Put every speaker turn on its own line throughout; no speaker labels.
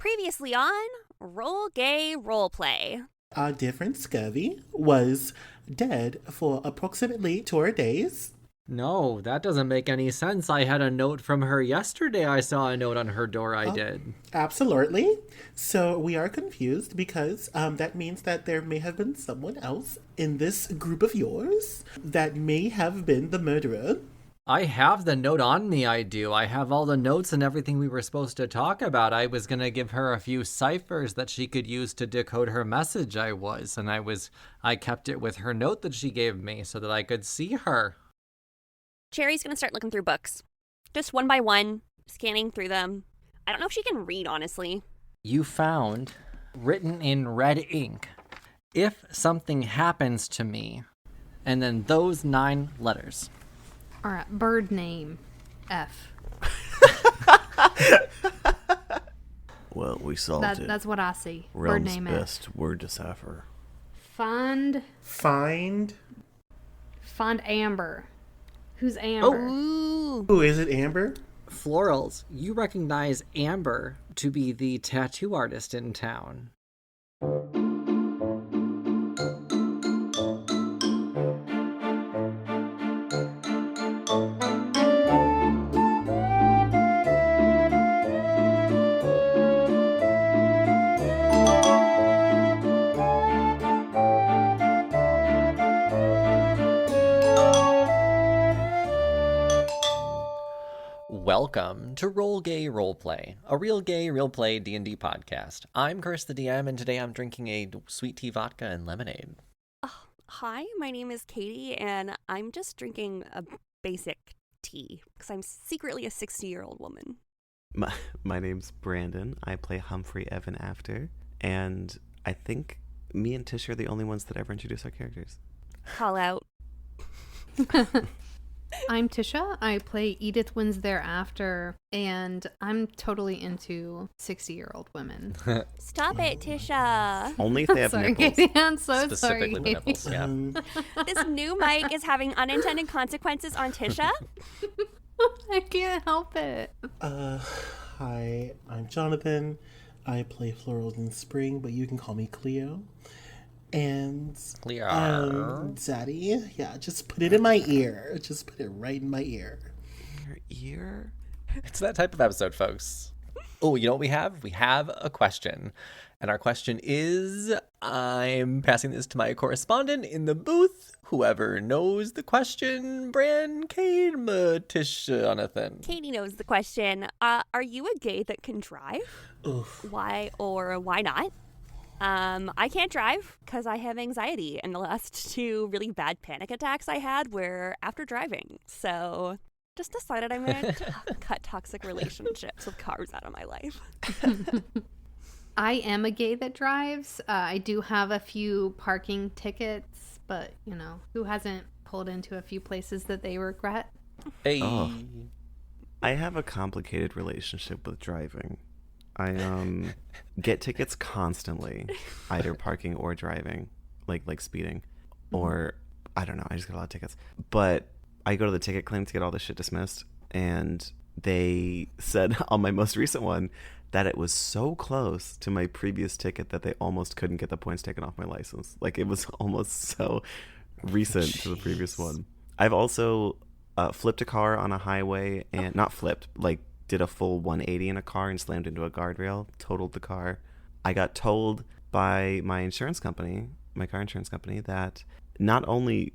Previously on Roll Gay Roleplay.
Our different Scurvy was dead for approximately 2 days.
No, that doesn't make any sense. I had a note from her yesterday. I saw a note on her door. I did.
Absolutely. So we are confused because that means that there may have been someone else in this group of yours that may have been the murderer.
I have the note on me, I do. I have all the notes and everything we were supposed to talk about. I was going to give her a few ciphers that she could use to decode her message, and I kept it with her note that she gave me so that I could see her.
Cherry's going to start looking through books. Just one by one, scanning through them. I don't know if she can read, honestly.
You found, written in red ink, if something happens to me, and then those 9 letters.
All right, bird name, F.
Well, we solved it.
That's what I see.
Realm's
bird name
best
F.
word decipher.
Find Amber. Who's Amber?
Ooh.
Who is it, Amber?
Florals, you recognize Amber to be the tattoo artist in town. Welcome to Roll Gay Roleplay, a real gay, real play D&D podcast. I'm Chris the DM, and today I'm drinking a sweet tea vodka and lemonade.
Hi, my name is Katie, and I'm just drinking a basic tea because I'm secretly a 60-year-old woman.
My name's Brandon. I play Humphrey Evan After, and I think me and Tish are the only ones that ever introduce our characters.
Call out.
I'm Tisha. I play Edith Wins Thereafter, and I'm totally into 60-year-old women.
Stop it, Tisha.
Only if they have
Sorry,
nipples.
Katie. I'm so
Specifically
sorry.
the nipples, yeah.
This new mic is having unintended consequences on Tisha.
I can't help it.
Hi, I'm Jonathan. I play Florals in Spring, but you can call me Cleo. And Daddy, yeah, just put it in my ear. Just put it right in my ear.
Your ear?
It's that type of episode, folks. Oh, you know what we have? We have a question. And our question is, I'm passing this to my correspondent in the booth. Whoever knows the question, Tish, Jonathan.
Katie knows the question. Are you a gay that can drive?
Oof.
Why or why not? I can't drive because I have anxiety, and the last 2 really bad panic attacks I had were after driving. So just decided I'm going to cut toxic relationships with cars out of my life.
I am a gay that drives. I do have a few parking tickets, but, you know, who hasn't pulled into a few places that they regret?
Hey.
Oh. I have a complicated relationship with driving. I get tickets constantly, either parking or driving, like speeding, or I don't know. I just get a lot of tickets. But I go to the ticket clinic to get all this shit dismissed, and they said on my most recent one that it was so close to my previous ticket that they almost couldn't get the points taken off my license. Like, it was almost so recent to the previous one. I've also flipped a car on a highway, and not flipped, like did a full 180 in a car and slammed into a guardrail, totaled the car. I got told by my insurance company, my car insurance company, that not only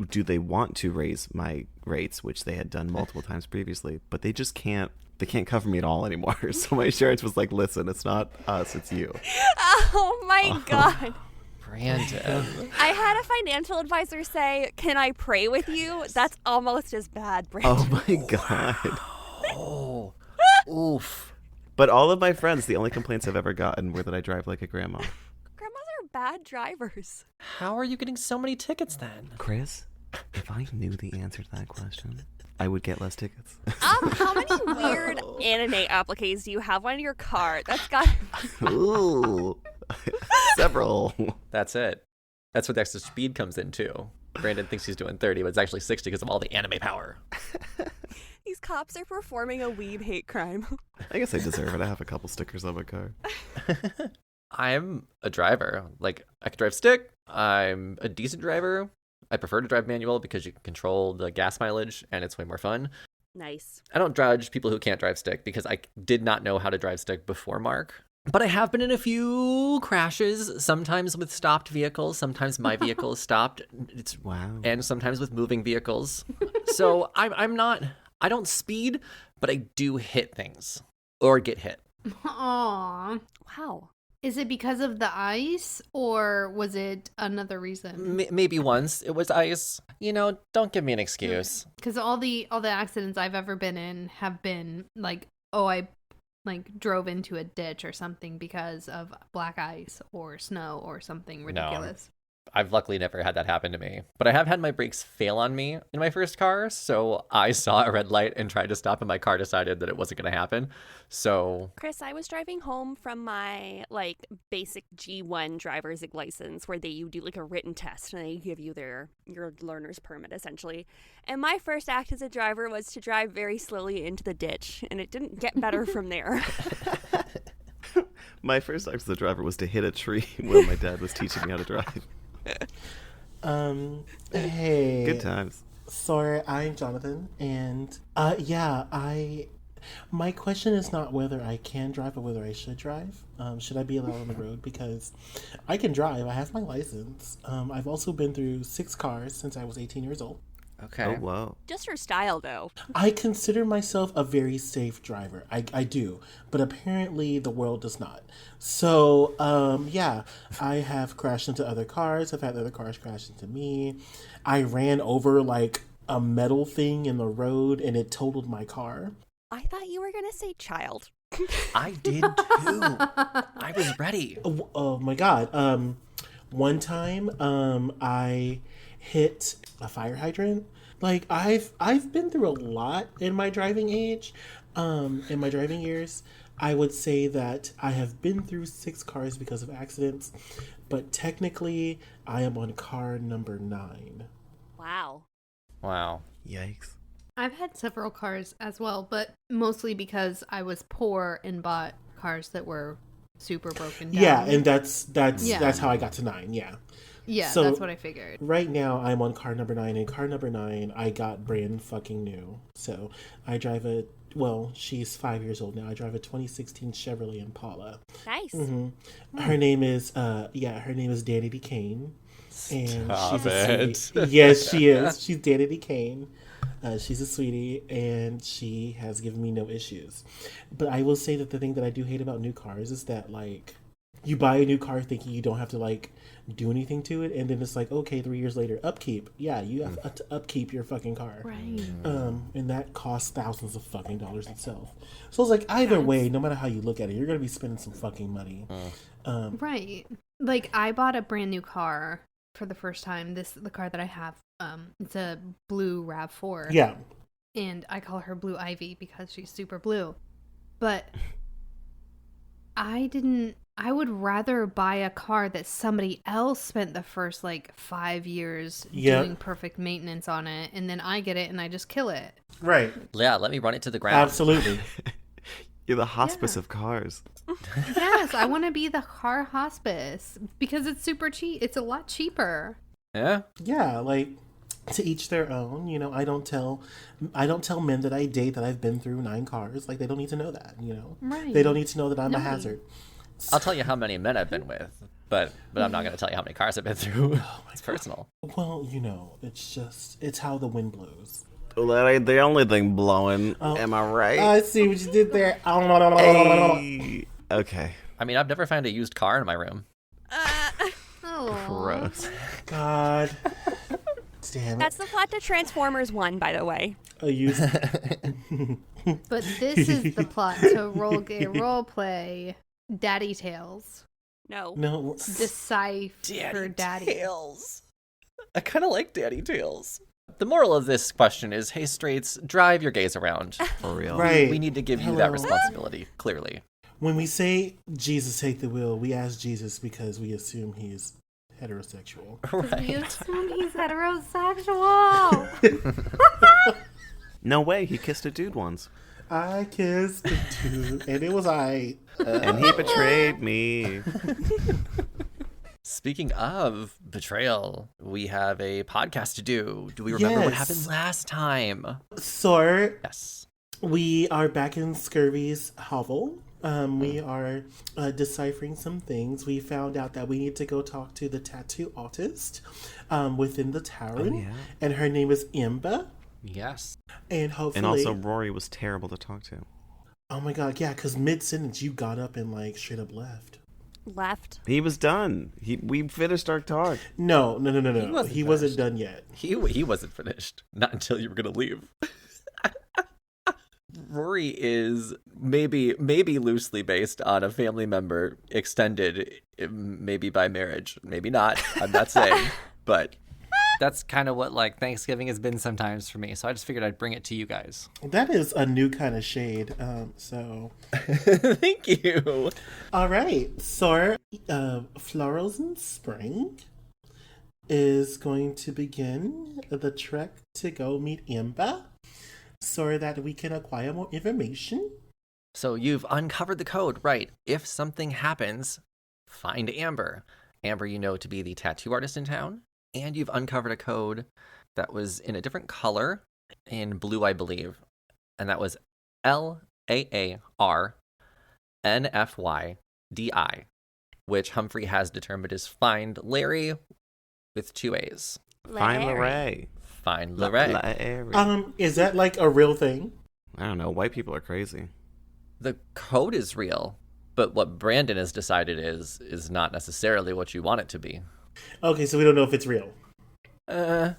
do they want to raise my rates, which they had done multiple times previously, but they can't cover me at all anymore. So my insurance was like, listen, it's not us, it's you.
Oh my God.
Brandon.
I had a financial advisor say, "Can I pray with you?" That's almost as bad, Brandon.
Oh my God.
Oh, oof.
But all of my friends, the only complaints I've ever gotten were that I drive like a grandma.
Grandmas are bad drivers.
How are you getting so many tickets then?
Chris, if I knew the answer to that question, I would get less tickets.
How many weird anime appliques do you have on your car? That's got.
Ooh, several.
That's it. That's where the extra speed comes in, too. Brandon thinks he's doing 30, but it's actually 60 because of all the anime power.
These cops are performing a weeb hate crime.
I guess I deserve it. I have a couple stickers on my car.
I'm a driver. Like, I can drive stick. I'm a decent driver. I prefer to drive manual because you can control the gas mileage and it's way more fun.
Nice.
I don't judge people who can't drive stick because I did not know how to drive stick before Mark. But I have been in a few crashes, sometimes with stopped vehicles, sometimes my vehicle is stopped.
Wow.
And sometimes with moving vehicles. So I don't speed, but I do hit things or get hit.
Aww.
Wow.
Is it because of the ice, or was it another reason?
Maybe once it was ice. Don't give me an excuse.
Because all the accidents I've ever been in have been like, I drove into a ditch or something because of black ice or snow or something ridiculous.
I've luckily never had that happen to me, but I have had my brakes fail on me in my first car. So I saw a red light and tried to stop, and my car decided that it wasn't going to happen. So,
Chris, I was driving home from my basic G1 driver's license where you do like a written test and they give you your learner's permit essentially. And my first act as a driver was to drive very slowly into the ditch, and it didn't get better from there.
My first act as a driver was to hit a tree when my dad was teaching me how to drive.
Hey.
Good times.
Sorry, I'm Jonathan, and my question is not whether I can drive, but whether I should drive. Should I be allowed on the road? Because I can drive. I have my license. I've also been through 6 cars since I was 18 years old.
okay.
Oh, wow.
Just for style, though.
I consider myself a very safe driver. I do, but apparently the world does not. So, I have crashed into other cars. I've had other cars crash into me. I ran over a metal thing in the road and it totaled my car.
I thought you were going to say child.
I did too. I was ready.
Oh my God. One time, I hit a fire hydrant. I've been through a lot in my driving age, in my driving years. I would say that I have been through 6 cars because of accidents, but technically I am on car number 9.
Wow.
Wow.
Yikes.
I've had several cars as well, but mostly because I was poor and bought cars that were super broken down.
Yeah, and that's how I got to 9. Yeah.
Yeah,
So,
that's what I figured.
Right now, I'm on car number 9, and car number 9, I got brand fucking new. So, I drive she's 5 years old now. I drive a 2016 Chevrolet Impala.
Nice.
Mm-hmm. Her name is Danny D. Kane. And
Stop
she's a
it.
sweetie. Yes, she is. She's Danny D. Kane. She's a sweetie, and she has given me no issues. But I will say that the thing that I do hate about new cars is that, you buy a new car thinking you don't have to, do anything to it, and then it's okay, 3 years later, upkeep. Yeah, you have to upkeep your fucking car.
Right.
And that costs thousands of fucking dollars itself. So it's either way, no matter how you look at it, you're going to be spending some fucking money.
Right. I bought a brand new car for the first time. The car that I have, it's a blue RAV4.
Yeah.
And I call her Blue Ivy because she's super blue. But I would rather buy a car that somebody else spent the first 5 years doing perfect maintenance on it, and then I get it and I just kill it.
Right.
Yeah, let me run it to the ground.
Absolutely.
You're the hospice of cars.
Yes, I want to be the car hospice because it's super cheap. It's a lot cheaper.
Yeah.
Yeah, to each their own. I don't tell men that I date that I've been through 9 cars. They don't need to know that.
Right.
They don't need to know that I'm a hazard.
I'll tell you how many men I've been with, but I'm not going to tell you how many cars I've been through. It's personal.
Well, it's how the wind blows.
Well, that ain't the only thing blowing. Am I right?
I see what you did there.
Hey. Okay.
I mean, I've never found a used car in my room.
Oh.
Gross.
God. Damn it.
That's the plot to Transformers 1, by the way.
A used...
But this is the plot to role play Daddy Tales.
No.
Decipher Daddy.
Tales. I kind of like Daddy Tales. The moral of this question is, hey, straights, drive your gays around.
For real.
Right.
We need to give you that responsibility, clearly.
When we say Jesus take the wheel, we ask Jesus because we assume he's heterosexual.
We assume he's heterosexual.
No way, he kissed a dude once.
I kissed a dude, and it was
And he betrayed me.
Speaking of betrayal, we have a podcast to do. Do we remember what
Yes.
happened last time?
So,
Yes.
we are back in Scurvy's hovel. We are deciphering some things. We found out that we need to go talk to the tattoo artist within the town.
Oh, yeah.
And her name is Imba.
Yes.
And hopefully...
And also, Rory was terrible to talk to.
Oh my god, yeah, because mid-sentence you got up and like straight up left.
Left.
He was done. We finished our talk.
No. He wasn't
finished.
done yet.
He wasn't finished. Not until you were going to leave. Rory is maybe loosely based on a family member, extended maybe by marriage. Maybe not. I'm not saying. But
That's kind of what like Thanksgiving has been sometimes for me. So I just figured I'd bring it to you guys.
That is a new kind of shade. So,
thank you.
all right. So, Florals in Spring is going to begin the trek to go meet Imba so that we can acquire more information.
So you've uncovered the code, right? If something happens, find Amber. Amber, you know to be the tattoo artist in town. And you've uncovered a code that was in a different color, in blue, I believe. And that was LAARNFYDI, which Humphrey has determined is Find Larry with 2 A's.
Find Larry.
Find Larry.
Larry.
Is that like a real thing?
I don't know. White people are crazy.
The code is real, but what Brandon has decided is not necessarily what you want it to be.
Okay, so we don't know if it's real. It's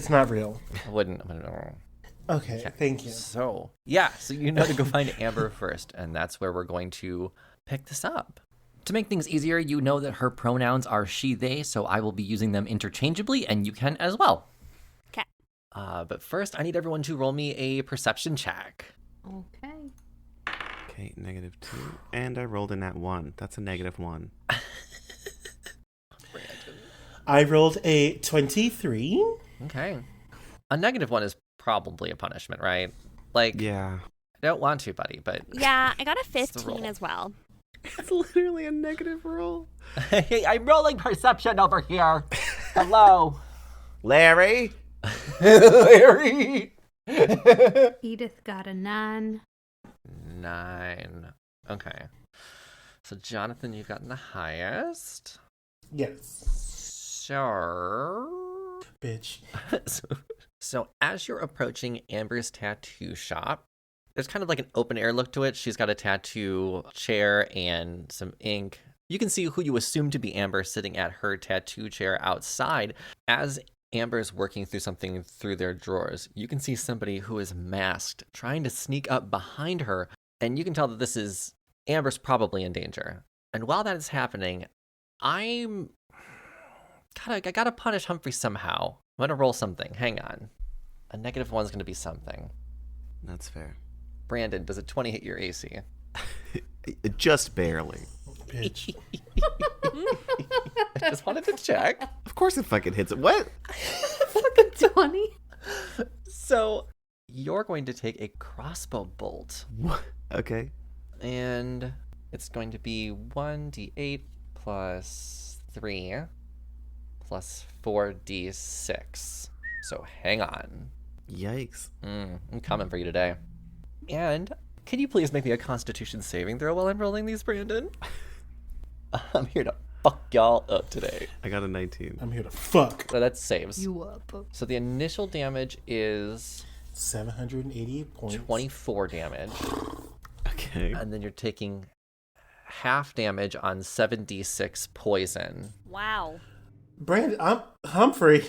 not real.
I wouldn't know.
Okay, thank you.
So you know to go find Amber first, and that's where we're going to pick this up.
To make things easier, you know that her pronouns are she, they, so I will be using them interchangeably, and you can as well.
Okay.
But first, I need everyone to roll me a perception check.
Okay.
Okay, -2. And I rolled in at 1. That's a -1.
I rolled a 23.
Okay. A -1 is probably a punishment, right? Like,
Yeah.
I don't want to, buddy, but
Yeah, I got a
the roll.
15 as well.
It's literally a negative roll.
Hey, I'm rolling perception over here. Hello.
Larry?
Larry.
Edith got a 9.
9. Okay. So, Jonathan, you've gotten the highest.
Yes.
Sure.
Bitch.
So as you're approaching Amber's tattoo shop, there's kind of like an open air look to it. She's got a tattoo chair and some ink. You can see who you assume to be Amber sitting at her tattoo chair outside. As Amber's working through something through their drawers, you can see somebody who is masked trying to sneak up behind her. And you can tell that this is Amber's probably in danger. And while that is happening, I gotta punish Humphrey somehow. I'm gonna roll something. Hang on. A -1 is gonna be something.
That's fair.
Brandon, does a 20 hit your AC?
Just barely.
Bitch.
I just wanted to check.
Of course it fucking hits it. What?
20.
So you're going to take a crossbow bolt,
What? Okay.
and it's going to be 1d8 plus 3 plus 4d6. So hang on.
Yikes.
I'm coming for you today. And can you please make me a Constitution saving throw while I'm rolling these, Brandon? I'm here to fuck y'all up today.
I got a 19.
I'm here to fuck.
So that saves.
You up.
So the initial damage is
780 points.
24 damage.
Okay.
And then you're taking half damage on 7d6 poison.
Wow.
Brandon, I'm Humphrey.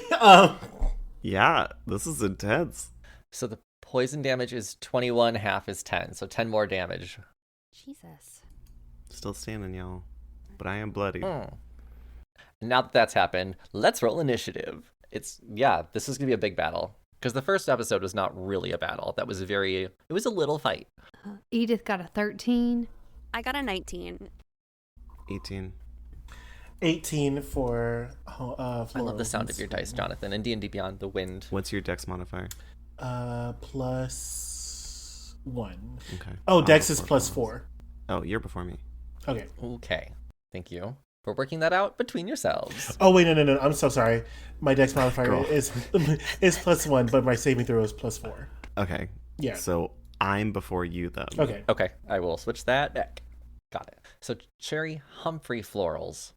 Yeah, this is intense.
So the poison damage is 21, half is 10. So 10 more damage.
Jesus.
Still standing, y'all. But I am bloody.
Now that that's happened, let's roll initiative. This is going to be a big battle. Because the first episode was not really a battle. It was a little fight.
Edith got a 13.
I got a 19.
18.
18 for
I love the sound of your dice, Jonathan. And D&D Beyond, the wind.
What's your dex modifier?
+1.
Okay.
Oh, dex is +4.
Oh, you're before me.
Okay.
Okay. Thank you for working that out between yourselves.
Oh, wait, no. I'm so sorry. My dex modifier is +1, but my saving throw is +4.
Okay.
Yeah.
So I'm before you, then.
Okay.
Okay, I will switch that back. Got it. So Cherry, Humphrey, Florals,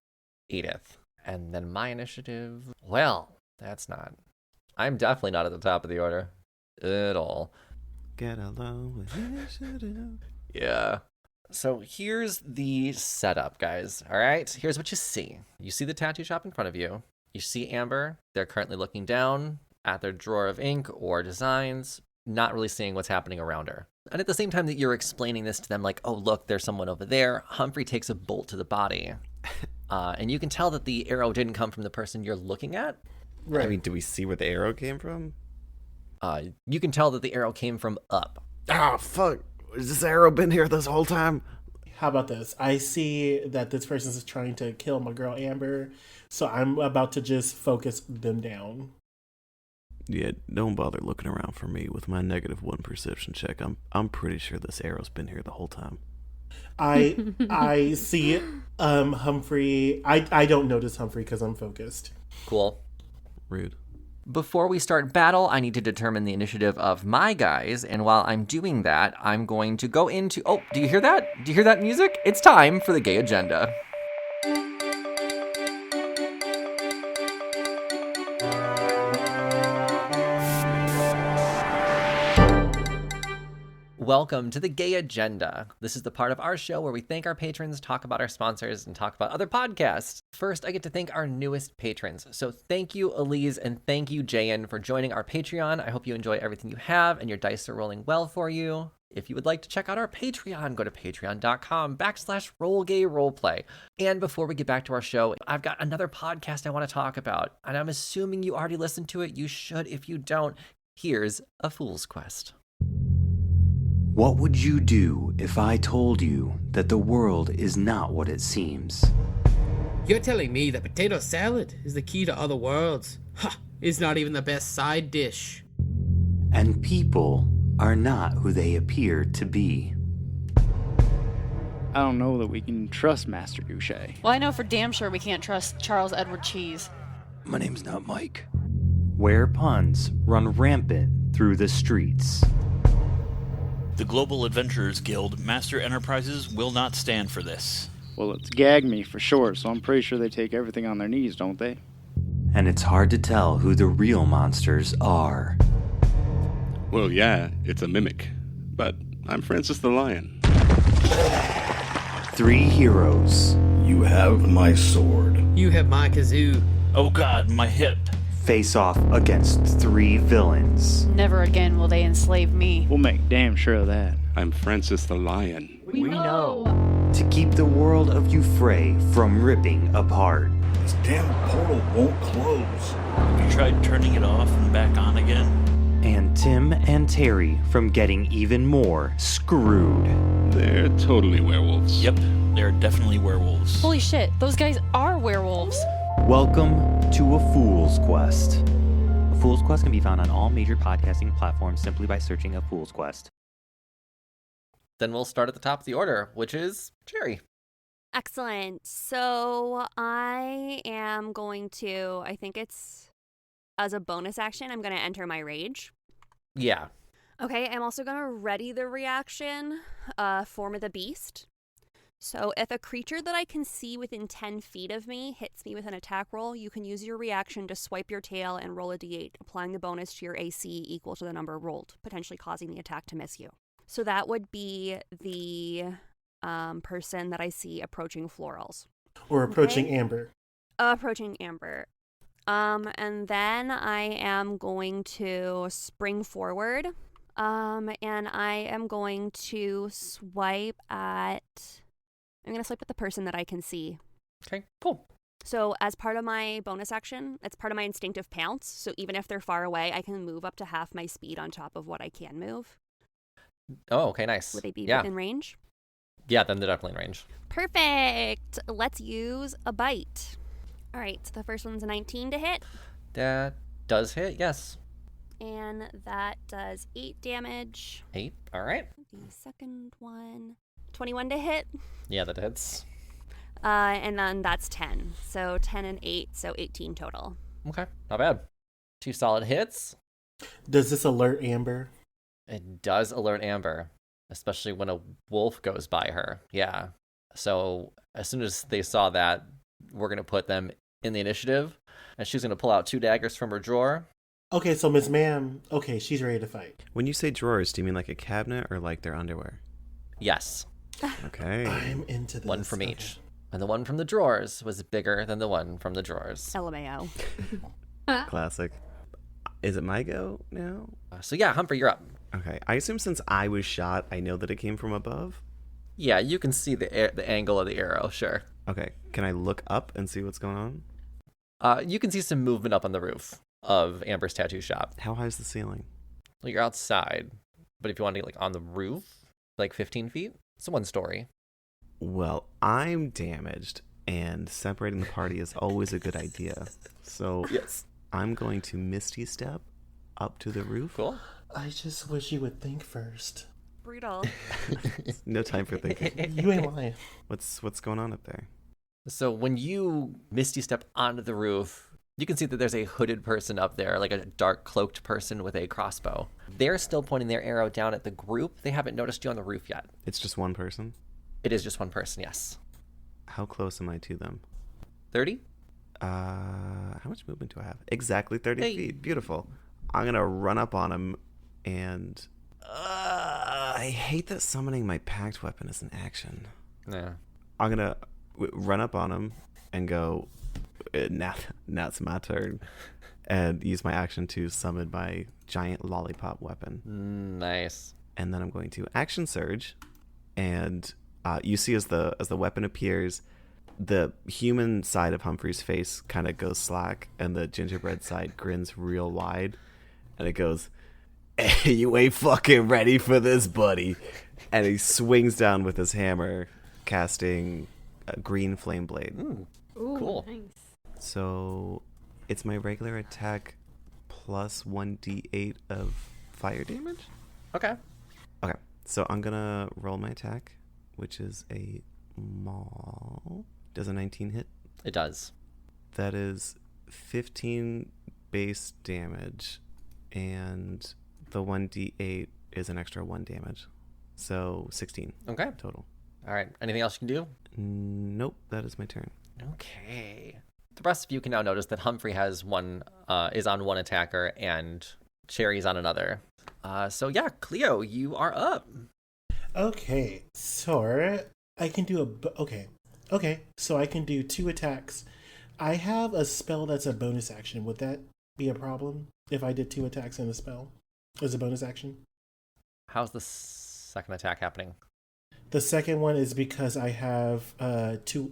Edith. And then my initiative, well, that's not. I'm definitely not at the top of the order at all.
Get along with initiative.
Yeah. So here's the setup, guys. All right, here's what you see. You see the tattoo shop in front of you. You see Amber. They're currently looking down at their drawer of ink or designs, not really seeing what's happening around her. And at the same time that you're explaining this to them, like, oh, look, there's someone over there, Humphrey takes a bolt to the body. And you can tell that the arrow didn't come from the person you're looking at.
Right.
I mean, do we see where the arrow came from?
You can tell that the arrow came from up.
Oh, fuck. Has this arrow been here this whole time?
How about this? I see that this person is trying to kill my girl Amber, so I'm about to just focus them down.
Yeah, don't bother looking around for me with my -1 perception check. I'm pretty sure this arrow's been here the whole time.
I see Humphrey. I don't notice Humphrey because I'm focused.
Cool.
Rude.
Before we start battle, I need to determine the initiative of my guys, and while I'm doing that, I'm going to go into... Oh, do you hear that? Do you hear that music? It's time for the gay agenda. Welcome to the Gay Agenda. This is the part of our show where we thank our patrons, talk about our sponsors, and talk about other podcasts. First, I get to thank our newest patrons. So thank you, Elise, and thank you, Jayan, for joining our Patreon. I hope you enjoy everything you have and your dice are rolling well for you. If you would like to check out our Patreon, go to patreon.com/rollgayroleplay. And before we get back to our show, I've got another podcast I want to talk about. And I'm assuming you already listened to it. You should if you don't. Here's A Fool's Quest.
What would you do if I told you that the world is not what it seems?
You're telling me that potato salad is the key to other worlds? Ha! It's not even the best side dish.
And people are not who they appear to be.
I don't know that we can trust Master Douche.
Well, I know for damn sure we can't trust Charles Edward Cheese.
My name's not Mike. Where puns run rampant through the streets.
The Global Adventurers Guild Master Enterprises will not stand for this.
Well, it's gag me for short, so I'm pretty sure they take everything on their knees, don't they?
And it's hard to tell who the real monsters are.
Well, yeah, it's a mimic. But I'm Francis the Lion.
3 heroes.
You have my sword.
You have my kazoo.
Oh god, my hip.
Face off against 3 villains.
Never again will they enslave me.
We'll make damn sure of that.
I'm Francis the Lion.
We know.
To keep the world of Euphrae from ripping apart.
This damn portal won't close.
Have you tried turning it off and back on again?
And Tim and Terry from getting even more screwed.
They're totally werewolves.
Yep, they're definitely werewolves.
Holy shit, those guys are werewolves.
Welcome to A Fool's Quest. A Fool's Quest can be found on all major podcasting platforms simply by searching A Fool's Quest.
Then we'll start at the top of the order, which is Cherry.
Excellent. So I am going to, I think it's as a bonus action, I'm going to enter my rage.
Yeah.
Okay, I'm also going to ready the reaction, Form of the Beast. So if a creature that I can see within 10 feet of me hits me with an attack roll, you can use your reaction to swipe your tail and roll a d8, applying the bonus to your AC equal to the number rolled, potentially causing the attack to miss you. So that would be the person that I see approaching Florals.
Or approaching
Okay?
Amber.
Approaching Amber. And then I am going to spring forward. And I am going to swipe at the person that I can see.
Okay, cool.
So as part of my bonus action, it's part of my instinctive pounce. So even if they're far away, I can move up to half my speed on top of what I can move.
Oh, okay, nice.
Would they be
yeah.
within range?
Yeah, then they're definitely in range.
Perfect. Let's use a bite. All right, so the first one's a 19 to hit.
That does hit, yes.
And that does 8 damage.
8, all right.
The second one, 21 to hit.
Yeah, that hits.
And then that's 10. So 10 and 8, so 18 total.
Okay, not bad. 2 solid hits.
Does this alert Amber?
It does alert Amber, especially when a wolf goes by her. Yeah. So as soon as they saw that, we're going to put them in the initiative, and she's going to pull out 2 daggers from her drawer.
Okay, so Miss Ma'am, okay, she's ready to fight.
When you say drawers, do you mean like a cabinet or like their underwear?
Yes.
Okay.
I'm into this.
One from each. And the one from the drawers was bigger than the one from the drawers.
LMAO.
Classic. Is it my go now?
So yeah, Humphrey, you're up.
Okay. I assume since I was shot, I know that it came from above?
Yeah, you can see the angle of the arrow, sure.
Okay. Can I look up and see what's going on?
You can see some movement up on the roof of Amber's tattoo shop.
How high is the ceiling?
Well, you're outside, but if you want to get like on the roof, like 15 feet, it's a 1-story.
Well, I'm damaged, and separating the party is always a good idea. So
yes,
I'm going to Misty Step up to the roof.
Cool.
I just wish you would think first.
Brutal.
No time for thinking.
You ain't lying.
What's going on up there?
So when you Misty Step onto the roof, you can see that there's a hooded person up there, like a dark cloaked person with a crossbow. They're still pointing their arrow down at the group. They haven't noticed you on the roof yet.
It's just one person?
It is just one person, yes.
How close am I to them?
30?
How much movement do I have? Exactly 30 feet. Beautiful. I'm going to run up on him and... I hate that summoning my packed weapon is an action.
Yeah.
I'm going to run up on him and go... Now it's my turn, and use my action to summon my giant lollipop weapon.
Nice.
And then I'm going to action surge, and you see as the weapon appears, the human side of Humphrey's face kind of goes slack, and the gingerbread side grins real wide, and it goes, "Hey, you ain't fucking ready for this, buddy!" And he swings down with his hammer, casting a green flame blade.
Ooh,
cool. Nice.
So it's my regular attack plus 1d8 of fire damage?
Okay.
Okay. So I'm going to roll my attack, which is a maul. Does a 19 hit?
It does.
That is 15 base damage, and the 1d8 is an extra 1 damage. So 16.
Okay.
Total.
All right. Anything else you can do?
Nope. That is my turn.
Okay. The rest of you can now notice that Humphrey has is on one attacker and Cherry's on another. So yeah, Cleo, you are up.
Okay, so I can do Okay, so I can do 2 attacks. I have a spell that's a bonus action. Would that be a problem if I did 2 attacks in a spell as a bonus action?
How's the second attack happening?
The second one is because I have not 2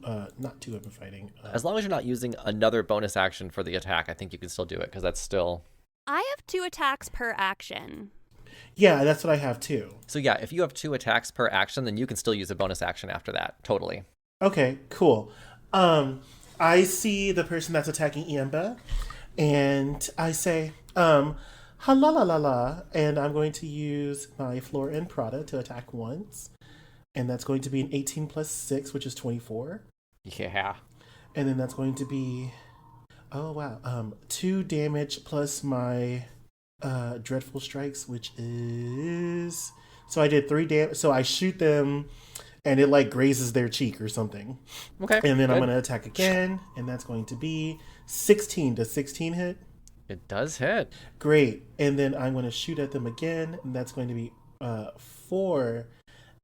weapon fighting.
As long as you're not using another bonus action for the attack, I think you can still do it, because that's still...
I have 2 attacks per action.
Yeah, that's what I have too.
So yeah, if you have 2 attacks per action, then you can still use a bonus action after that. Totally.
Okay, cool. I see the person that's attacking Iamba, and I say, ha la la la la, and I'm going to use my Flora and Prada to attack once. And that's going to be an 18 plus 6, which is 24.
Yeah.
And then that's going to be, 2 damage plus my Dreadful Strikes, which is... So I did 3 damage. So I shoot them, and it like grazes their cheek or something.
Okay.
And then
good.
I'm going to attack again, and that's going to be 16. Does 16 hit?
It does hit.
Great. And then I'm going to shoot at them again, and that's going to be 4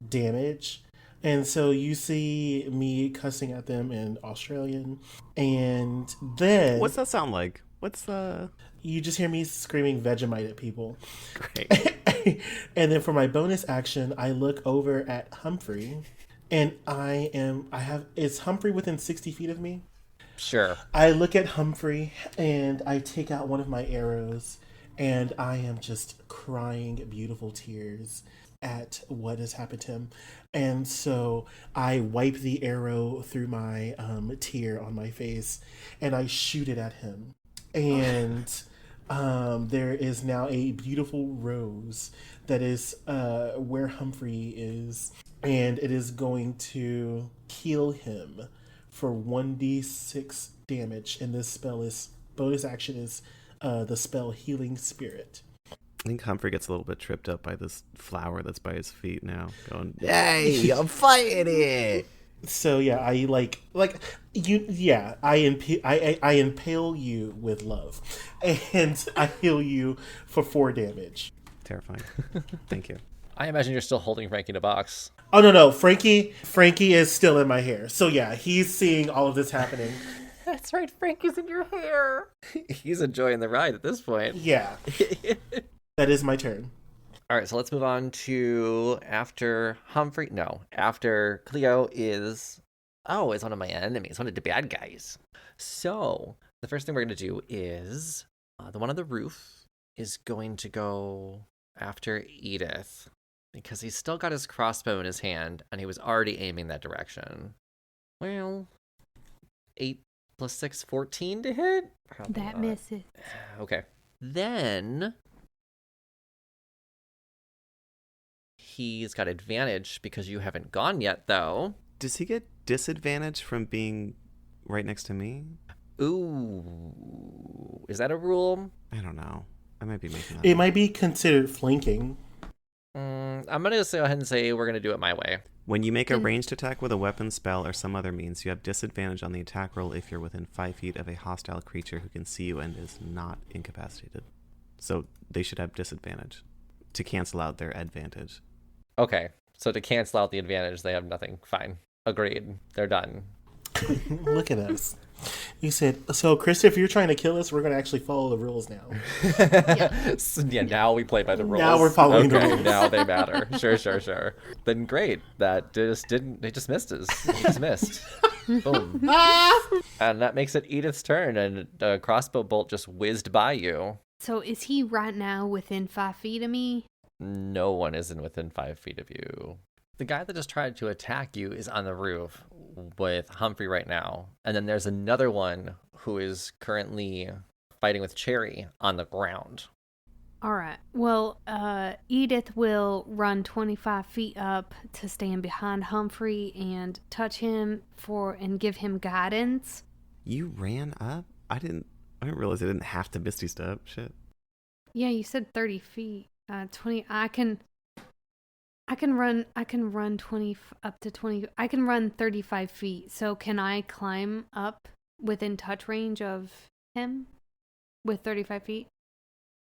damage. And so you see me cussing at them in Australian, and then
What's that sound like?
You just hear me screaming Vegemite at people.
Great.
And then for my bonus action, I look over at Humphrey, and is Humphrey within 60 feet of me?
Sure.
I look at Humphrey and I take out one of my arrows, and I am just crying beautiful tears at what has happened to him. And so I wipe the arrow through my tear on my face and I shoot it at him. And there is now a beautiful rose that is where Humphrey is. And it is going to heal him for 1d6 damage. And this spell is, bonus action is the spell Healing Spirit.
I think Humphrey gets a little bit tripped up by this flower that's by his feet now, going, "Hey, I'm fighting it!"
So yeah, I I impale you with love, and I heal you for 4 damage.
Terrifying. Thank you.
I imagine you're still holding Frankie in a box.
Oh no, Frankie is still in my hair. So yeah, he's seeing all of this happening.
That's right, Frankie's in your hair. He's enjoying the ride at this point.
Yeah. That is my turn.
All right, so let's move on to after Cleo is one of my enemies, one of the bad guys. So the first thing we're going to do is the one on the roof is going to go after Edith because he's still got his crossbow in his hand and he was already aiming that direction. Well, 8 + 6, 14 to hit? Probably
that
not.
misses.
Okay. Then he's got advantage because you haven't gone yet, though.
Does he get disadvantage from being right next to me?
Ooh. Is that a rule?
I don't know. I might be making that
It
up.
might be considered flanking.
I'm going to go ahead and say we're going to do it my way.
When you make a ranged attack with a weapon, spell, or some other means, you have disadvantage on the attack roll if you're within 5 feet of a hostile creature who can see you and is not incapacitated. So they should have disadvantage to cancel out their advantage.
Okay, so to cancel out the advantage, they have nothing. Fine. Agreed. They're done.
Look at us. You said, so Chris, if you're trying to kill us, we're going to actually follow the rules now.
Yeah, now we play by the rules.
Now we're following the rules.
Now they matter. Sure. Then great. They just missed us. They just missed. Boom. And that makes it Edith's turn, and a crossbow bolt just whizzed by you.
So is he right now within 5 feet of me?
No one is within 5 feet of you. The guy that just tried to attack you is on the roof with Humphrey right now. And then there's another one who is currently fighting with Cherry on the ground.
All right. Well, Edith will run 25 feet up to stand behind Humphrey and touch him and give him guidance.
You ran up? I didn't realize I didn't have to Misty Step. Shit.
Yeah, you said 30 feet. 20. I can run 20 up to 20. I can run 35 feet. So can I climb up within touch range of him with 35 feet?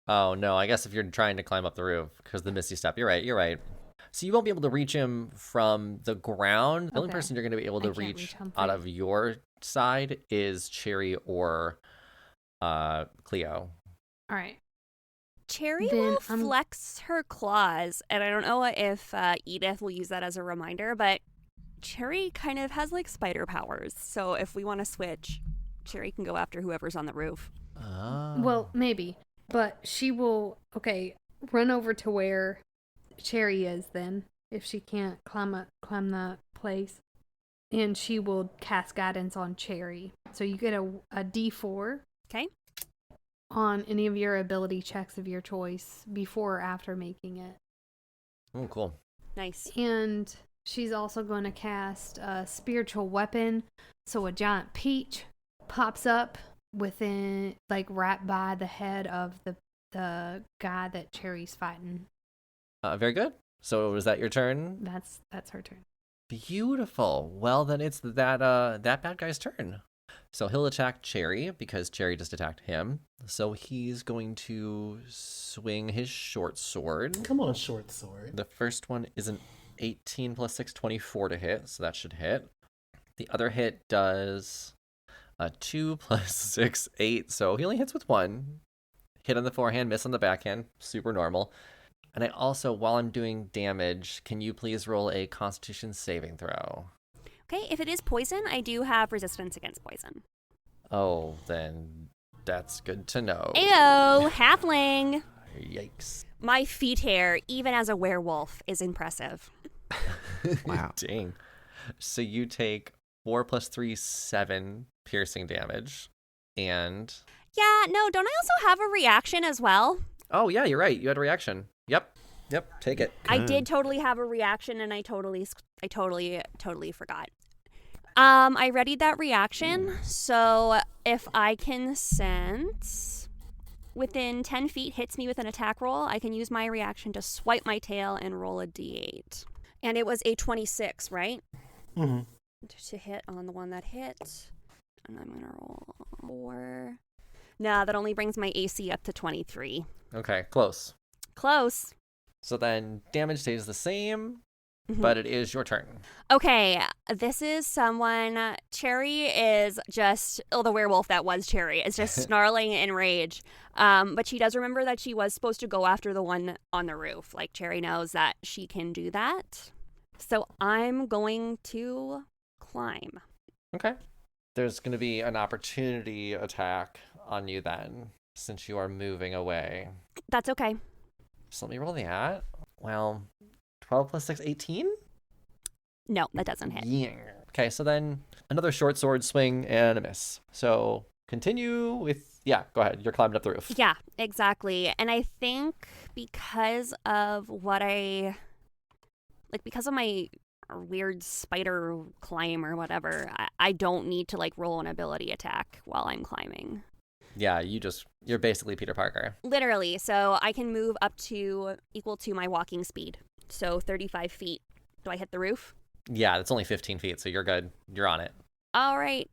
Oh, no, I guess if you're trying to climb up the roof because the Misty Step, you're right. So you won't be able to reach him from the ground. The only person you're going to be able to reach out of your side is Cherry or Cleo.
All right.
Cherry will flex her claws, and I don't know if Edith will use that as a reminder, but Cherry kind of has like spider powers. So if we want to switch, Cherry can go after whoever's on the roof.
Oh.
Well, maybe. But she will, run over to where Cherry is then, if she can't climb that place. And she will cast guidance on Cherry. So you get a D4.
Okay.
On any of your ability checks of your choice before or after making it.
Oh, cool.
Nice.
And she's also going to cast a spiritual weapon. So a giant peach pops up within, right by the head of the guy that Cherry's fighting.
Very good. So was that your turn?
That's her turn.
Beautiful. Well, then it's that bad guy's turn. So he'll attack Cherry because Cherry just attacked him. So he's going to swing his short sword.
Come on, short sword.
The first one is an 18 + 6, 24 to hit, so that should hit. The other hit does a 2 + 6, 8, so he only hits with 1. Hit on the forehand, miss on the backhand, super normal. And I also, while I'm doing damage, can you please roll a Constitution saving throw?
Okay, if it is poison, I do have resistance against poison.
Oh, then that's good to know.
Ayo, halfling.
Yikes.
My feet hair, even as a werewolf, is impressive.
Wow.
Dang. So you take 4 + 3, 7 piercing damage. And...
Yeah, no, don't I also have a reaction as well?
Oh, yeah, you're right. You had a reaction. Yep, take it.
I did totally have a reaction, and I totally forgot. I readied that reaction, so if I can sense within 10 feet hits me with an attack roll, I can use my reaction to swipe my tail and roll a d8. And it was a 26, right?
Mm-hmm.
To hit on the one that hit. And I'm going to roll 4. Nah, that only brings my AC up to 23.
Okay, close.
Close.
So then damage stays the same,
Mhm.
but it is your turn.
Okay, this is someone. Cherry is just, the werewolf that was Cherry is just snarling in rage. But she does remember that she was supposed to go after the one on the roof. Like, Cherry knows that she can do that. So I'm going to climb.
Okay. There's going to be an opportunity attack on you then, since you are moving away.
That's okay.
So let me roll that. Well, 12 + 6, 18?
No, that doesn't hit.
Yeah. Okay, so then another short sword swing and a miss. So continue with, yeah, go ahead. You're climbing up the roof.
Yeah, exactly. And I think because of because of my weird spider climb or whatever, I don't need to roll an ability attack while I'm climbing.
Yeah, you're basically Peter Parker.
Literally, so I can move up to equal to my walking speed. So 35 feet. Do I hit the roof?
Yeah, that's only 15 feet, so you're good. You're on it.
All right.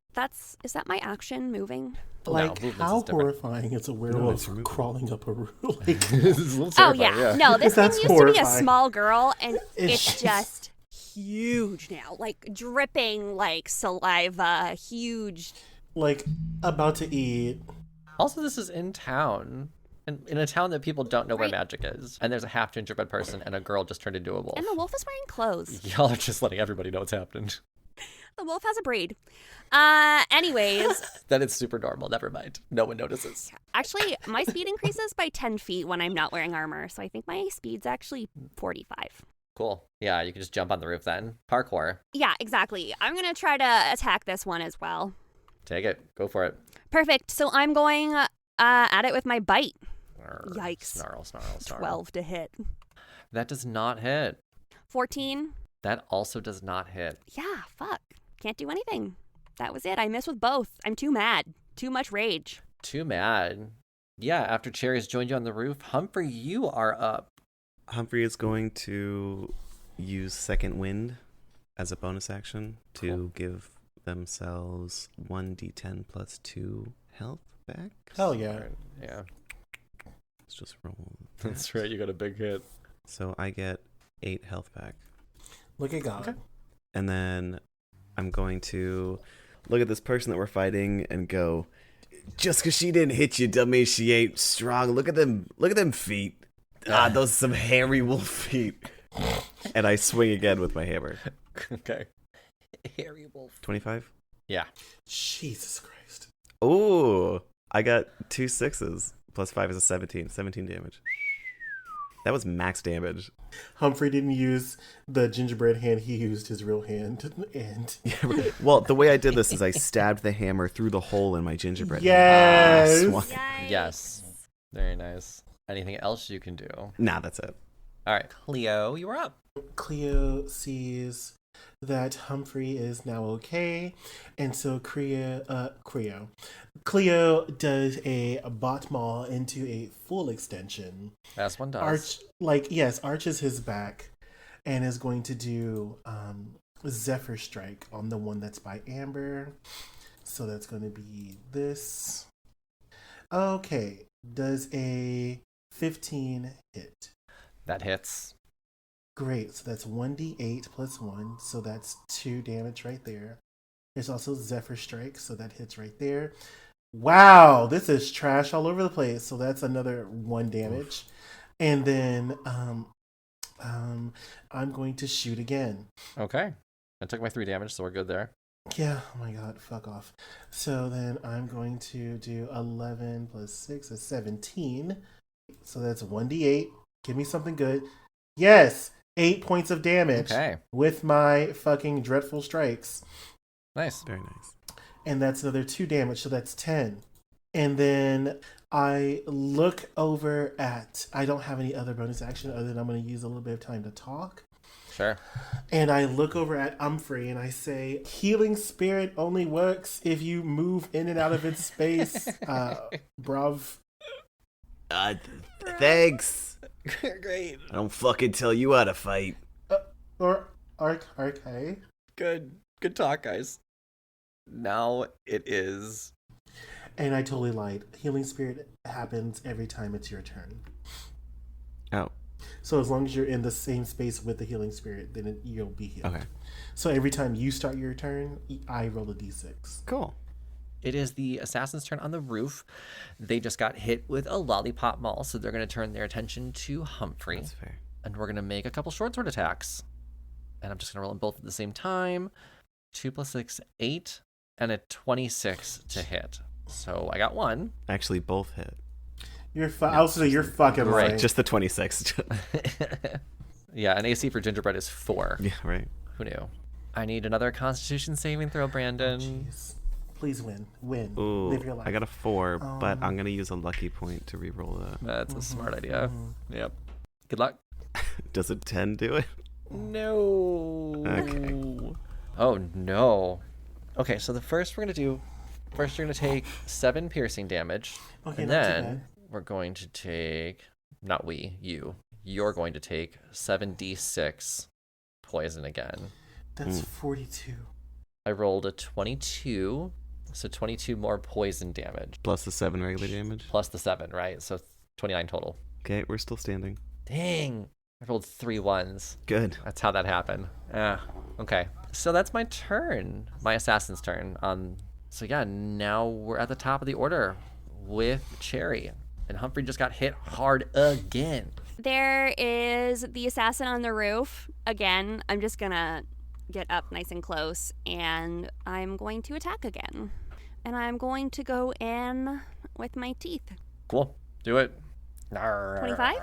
Is that my action moving?
Like,
movements
how
is different.
horrifying is a werewolf crawling up a roof? Like,
This is a little
Oh,
terrifying,
yeah. No, this thing
That's
used to be a
horrifying.
small girl, and
It's
it's just huge now. Dripping, saliva, huge.
About to eat.
Also, this is in town. In a town that people don't know where magic is. And there's a half gingerbread person and a girl just turned into a wolf.
And the wolf is wearing clothes.
Y'all are just letting everybody know what's happening.
The wolf has a braid. Anyways.
That is super normal. Never mind. No one notices.
Actually, my speed increases by 10 feet when I'm not wearing armor. So I think my speed's actually 45.
Cool. Yeah, you can just jump on the roof then. Parkour.
Yeah, exactly. I'm going to try to attack this one as well.
Take it. Go for it.
Perfect. So I'm going at it with my bite. Yikes.
Snarl.
12 to hit.
That does not hit.
14.
That also does not hit.
Yeah, fuck. Can't do anything. That was it. I missed with both. I'm too mad. Too much rage.
Too mad. Yeah, after Cherry's joined you on the roof, Humphrey, you are up.
Humphrey is going to use Second Wind as a bonus action to give themselves 1d10 + 2 health back.
Hell yeah.
Yeah.
Let's just roll.
That's right. You got a big hit.
So I get 8 health back.
Look at God.
Okay. And then I'm going to look at this person that we're fighting and go, just because she didn't hit you, dummy, she ain't strong. Look at them feet. Those are some hairy wolf feet. And I swing again with my hammer.
Okay. Hairy wolf.
25?
Yeah.
Jesus Christ.
Ooh, I got 2 6s. + 5 is a 17. 17 damage. That was max damage.
Humphrey didn't use the gingerbread hand. He used his real hand. And
well, the way I did this is I stabbed the hammer through the hole in my gingerbread
Yes.
hand.
Yes. Very nice. Anything else you can do?
Nah, that's it.
All right. Cleo, you are up.
Cleo sees that Humphrey is now okay, and so Cleo does a bot maul into a full extension.
As one does.
Arches his back and is going to do Zephyr Strike on the one that's by Amber. So that's going to be this. Okay, does a 15 hit?
That hits.
Great, so that's 1d8 + 1, so that's 2 damage right there. There's also Zephyr Strike, so that hits right there. Wow, this is trash all over the place, so that's another 1 damage. Oof. And then I'm going to shoot again.
Okay. I took my 3 damage, so we're good there.
Yeah, oh my god, fuck off. So then I'm going to do 11 + 6 is 17 So that's 1d8. Give me something good. Yes! 8 points of damage.
Okay.
With my fucking dreadful strikes.
Nice.
Very nice.
And that's another 2 damage, so that's 10. And then I look over at... I don't have any other bonus action other than I'm going to use a little bit of time to talk.
Sure.
And I look over at Humphrey and I say, healing spirit only works if you move in and out of its space. Bruv.
Thanks.
Great.
I don't fucking tell you how to fight.
Okay.
Good talk, guys. Now it is...
And I totally lied. Healing spirit happens every time it's your turn.
Oh.
So as long as you're in the same space with the healing spirit, then you'll be healed.
Okay.
So every time you start your turn, I roll a d6.
Cool.
It is the assassin's turn on the roof. They just got hit with a lollipop maul, so they're going to turn their attention to Humphrey.
That's fair.
And we're going to make a couple short sword attacks. And I'm just going to roll them both at the same time. 2 + 6, 8, and a 26 to hit. So I got 1.
Actually, both hit.
You're you're fucking
right.
lying.
Just the 26.
Yeah, an AC for gingerbread is 4.
Yeah, right.
Who knew? I need another Constitution saving throw, Brandon.
Please win.
Ooh,
Live your life.
I got a 4, but I'm going to use a lucky point to reroll that.
That's a smart idea. Yep. Good luck.
Does a 10 do it?
No.
Okay.
Oh, no. Okay, so first you're going to take 7 piercing damage.
Okay,
and
not too
then
bad.
we're going to take, you're going to take 7d6 poison again.
That's 42.
I rolled a 22, so 22 more poison damage.
Plus the 7 regular damage?
Plus the 7, right? So 29 total.
Okay, we're still standing.
Dang. I rolled 3 1s.
Good.
That's how that happened. Okay. So that's my turn. My assassin's turn. So yeah, now we're at the top of the order with Cherry. And Humphrey just got hit hard again.
There is the assassin on the roof. Again, I'm just gonna get up nice and close and I'm going to attack again. And I'm going to go in with my teeth.
Cool. Do it.
25?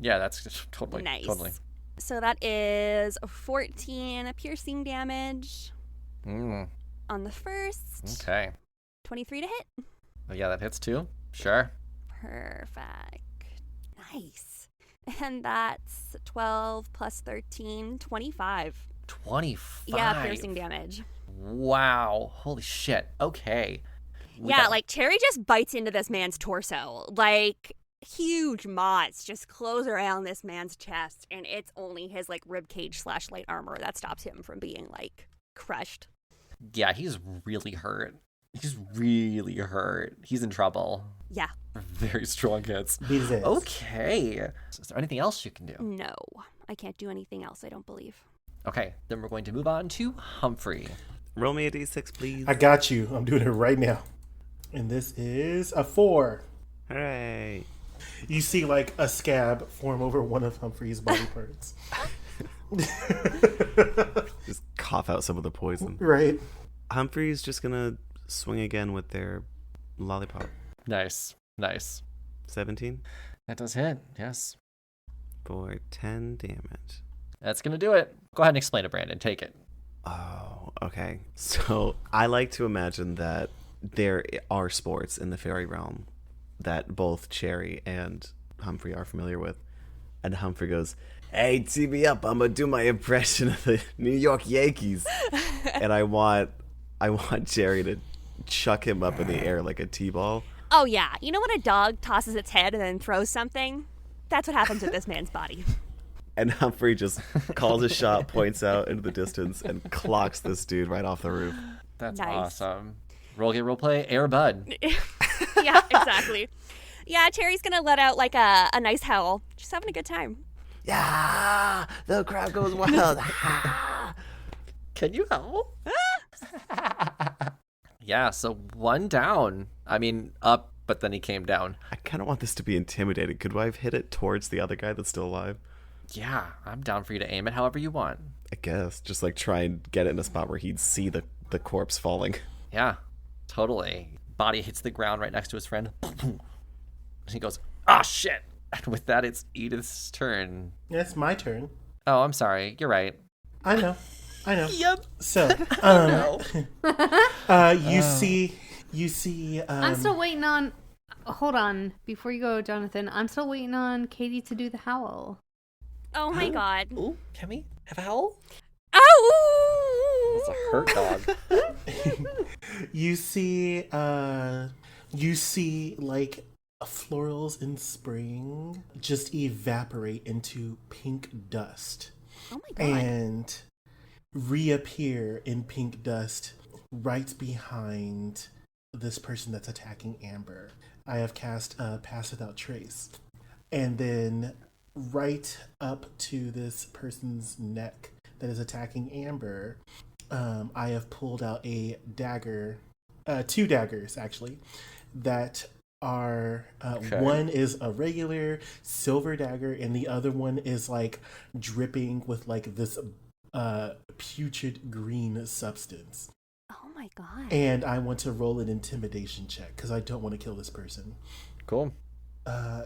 Yeah, that's just totally.
Nice.
Totally.
So that is 14 piercing damage on the first.
Okay.
23 to hit.
Oh, yeah, that hits too. Sure.
Perfect. Nice. And that's 12 plus 13, 25.
25.
Yeah, piercing damage.
Wow. Holy shit. Okay.
Like Cherry just bites into this man's torso. Like huge moths just close around this man's chest, and it's only his like rib cage / light armor that stops him from being like crushed.
Yeah, he's really hurt. He's really hurt. He's in trouble.
Yeah.
Very strong hits.
Beat his ass.
Okay. Is there anything else you can do?
No, I can't do anything else, I don't believe.
Okay, then we're going to move on to Humphrey.
Roll me a d6, please.
I got you. I'm doing it right now. And this is a 4.
Hooray.
You see like a scab form over one of Humphrey's body parts.
Just cough out some of the poison.
Right.
Humphrey's just going to swing again with their lollipop.
Nice.
17?
That does hit, yes.
For 10 damage.
That's going to do it. Go ahead and explain it, Brandon. Take it.
Oh, okay. So I like to imagine that there are sports in the fairy realm that both Cherry and Humphrey are familiar with. And Humphrey goes, "Hey, tee me up. I'm going to do my impression of the New York Yankees." And I want Cherry to chuck him up in the air like a t-ball.
Oh yeah, you know when a dog tosses its head and then throws something? That's what happens with this man's body.
And Humphrey just calls a shot, points out into the distance, and clocks this dude right off the roof.
That's
Nice.
awesome. Role play, Air Bud.
Yeah, exactly. Yeah, Cherry's gonna let out like a nice howl. Just having a good time.
Yeah, the crowd goes wild.
Can you howl? Yeah, so 1 down. I mean, up, but then he came down.
I kind of want this to be intimidating. Could I have hit it towards the other guy that's still alive?
Yeah, I'm down for you to aim it however you want.
I guess. Just like try and get it in a spot where he'd see the corpse falling.
Yeah, totally. Body hits the ground right next to his friend. He goes, "Ah, shit."
And with that, it's Edith's turn.
Yeah, it's my turn.
Oh, I'm sorry. You're right.
I know.
Yep.
So, you see.
I'm still waiting on. Hold on, before you go, Jonathan. I'm still waiting on Katie to do the howl.
Oh my god.
Ooh, can we have a howl?
Oh!
That's a hurt dog.
You see like florals in spring just evaporate into pink dust.
Oh my god.
And reappear in pink dust right behind this person that's attacking Amber. I have cast Pass Without Trace. And then right up to this person's neck that is attacking Amber, I have pulled out a dagger, 2 daggers actually, that are one is a regular silver dagger and the other one is like dripping with like this putrid green substance.
Oh my god.
And I want to roll an intimidation check because I don't want to kill this person.
Cool.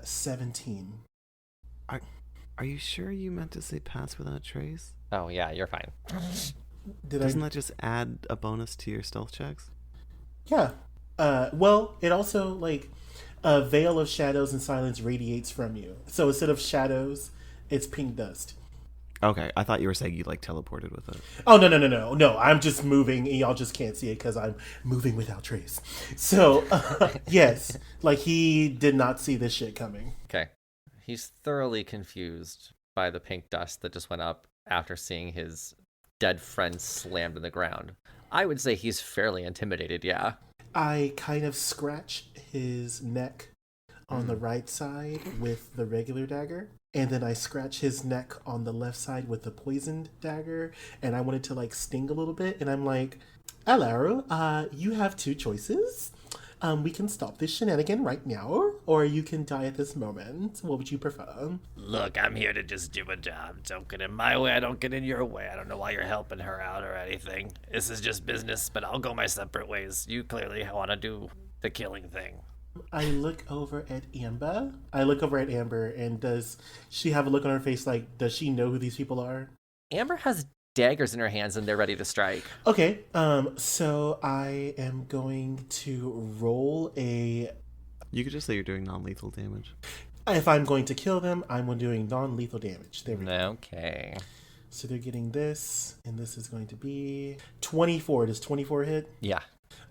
17.
Are you sure you meant to say Pass Without Trace?
Oh, yeah, you're fine.
Doesn't that just add a bonus to your stealth checks?
Yeah. Well, it also, like, a veil of shadows and silence radiates from you. So instead of shadows, it's pink dust.
Okay, I thought you were saying you, like, teleported with it.
Oh, no. No, I'm just moving, and y'all just can't see it because I'm moving without trace. So, yes, like, he did not see this shit coming.
Okay. He's thoroughly confused by the pink dust that just went up after seeing his dead friend slammed in the ground. I would say he's fairly intimidated, yeah.
I kind of scratch his neck on the right side with the regular dagger, and then I scratch his neck on the left side with the poisoned dagger, and I wanted to like sting a little bit, and I'm like, hello, you have 2 choices. We can stop this shenanigan right now, or you can die at this moment. What would you prefer?
Look, I'm here to just do a job. Don't get in my way, I don't get in your way. I don't know why you're helping her out or anything. This is just business, but I'll go my separate ways. You clearly want to do the killing thing.
I look over at Amber. And does she have a look on her face like, does she know who these people are?
Amber has daggers in her hands and they're ready to strike.
Okay, so I am going to roll a...
You could just say you're doing non-lethal damage.
If I'm going to kill them, I'm doing non-lethal damage. There we go.
Okay.
So they're getting this, and this is going to be 24. Does 24 hit?
Yeah.